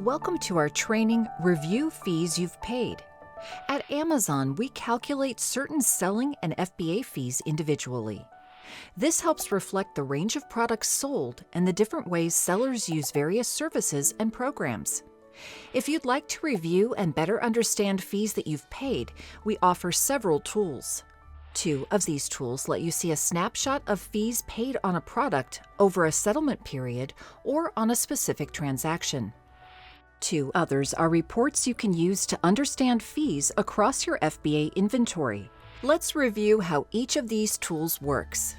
Welcome to our training, Review Fees You've Paid. At Amazon, we calculate certain selling and FBA fees individually. This helps reflect the range of products sold and the different ways sellers use various services and programs. If you'd like to review and better understand fees that you've paid, we offer several tools. 2 of these tools let you see a snapshot of fees paid on a product over a settlement period or on a specific transaction. 2 others are reports you can use to understand fees across your FBA inventory. Let's review how each of these tools works.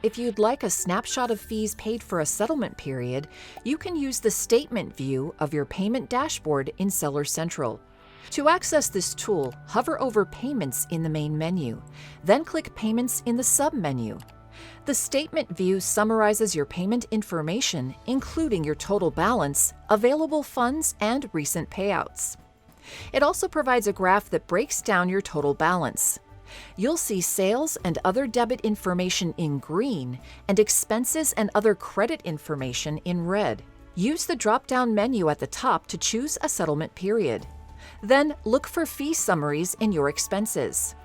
If you'd like a snapshot of fees paid for a settlement period, you can use the statement view of your payment dashboard in Seller Central. To access this tool, hover over Payments in the main menu, then click Payments in the sub-menu. The statement view summarizes your payment information, including your total balance, available funds, and recent payouts. It also provides a graph that breaks down your total balance. You'll see sales and other debit information in green and expenses and other credit information in red. Use the drop-down menu at the top to choose a settlement period. Then look for fee summaries in your expenses.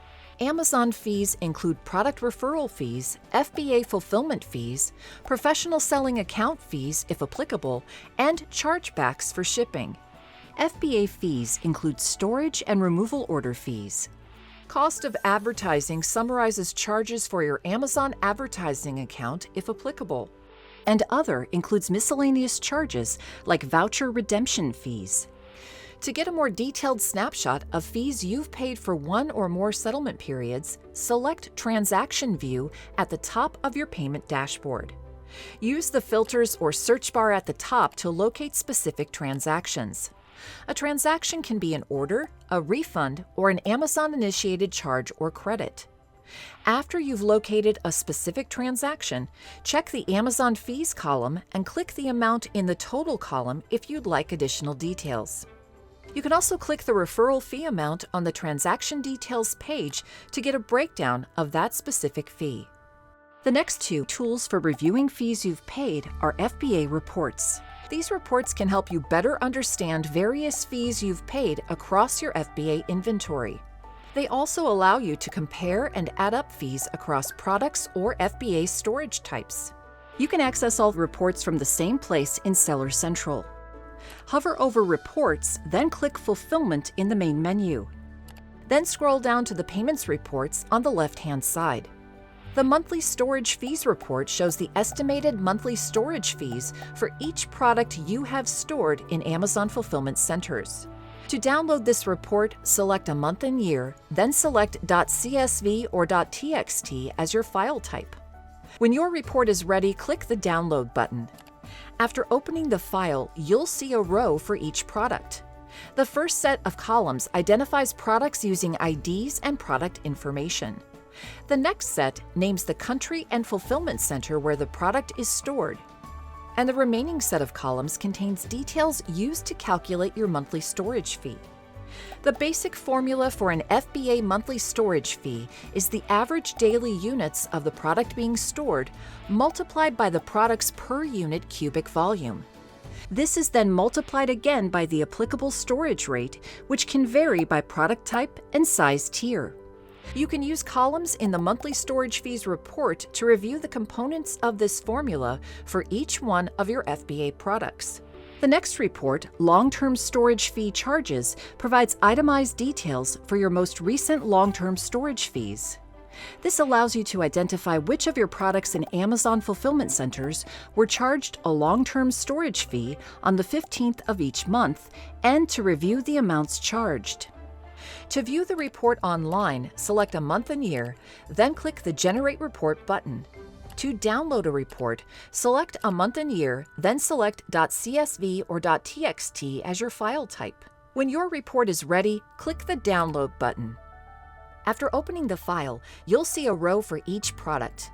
Amazon fees include product referral fees, FBA fulfillment fees, professional selling account fees if applicable, and chargebacks for shipping. FBA fees include storage and removal order fees. Cost of advertising summarizes charges for your Amazon advertising account if applicable. And other includes miscellaneous charges like voucher redemption fees. To get a more detailed snapshot of fees you've paid for one or more settlement periods, select Transaction View at the top of your payment dashboard. Use the filters or search bar at the top to locate specific transactions. A transaction can be an order, a refund, or an Amazon-initiated charge or credit. After you've located a specific transaction, check the Amazon Fees column and click the amount in the Total column if you'd like additional details. You can also click the referral fee amount on the Transaction Details page to get a breakdown of that specific fee. The next 2 tools for reviewing fees you've paid are FBA reports. These reports can help you better understand various fees you've paid across your FBA inventory. They also allow you to compare and add up fees across products or FBA storage types. You can access all reports from the same place in Seller Central. Hover over Reports, then click Fulfillment in the main menu. Then scroll down to the Payments reports on the left-hand side. The Monthly Storage Fees report shows the estimated monthly storage fees for each product you have stored in Amazon Fulfillment Centers. To download this report, select a month and year, then select .csv or .txt as your file type. When your report is ready, click the Download button. After opening the file, you'll see a row for each product. The first set of columns identifies products using IDs and product information. The next set names the country and fulfillment center where the product is stored. And the remaining set of columns contains details used to calculate your monthly storage fee. The basic formula for an FBA monthly storage fee is the average daily units of the product being stored multiplied by the product's per unit cubic volume. This is then multiplied again by the applicable storage rate, which can vary by product type and size tier. You can use columns in the monthly storage fees report to review the components of this formula for each one of your FBA products. The next report, Long-Term Storage Fee Charges, provides itemized details for your most recent long-term storage fees. This allows you to identify which of your products in Amazon Fulfillment Centers were charged a long-term storage fee on the 15th of each month and to review the amounts charged. To view the report online, select a month and year, then click the Generate Report button. To download a report, select a month and year, then select .csv or .txt as your file type. When your report is ready, click the Download button. After opening the file, you'll see a row for each product.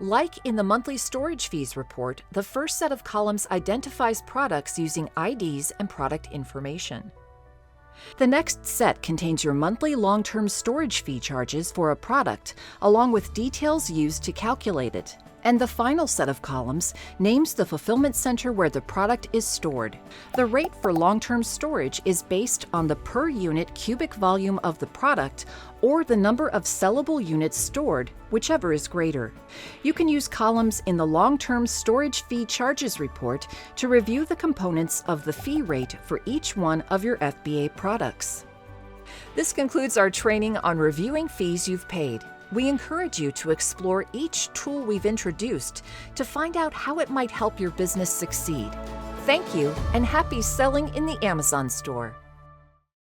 Like in the monthly storage fees report, the first set of columns identifies products using IDs and product information. The next set contains your monthly long-term storage fee charges for a product, along with details used to calculate it. And the final set of columns names the fulfillment center where the product is stored. The rate for long-term storage is based on the per unit cubic volume of the product or the number of sellable units stored, whichever is greater. You can use columns in the long-term storage fee charges report to review the components of the fee rate for each one of your FBA products. This concludes our training on reviewing fees you've paid. We encourage you to explore each tool we've introduced to find out how it might help your business succeed. Thank you, and happy selling in the Amazon store.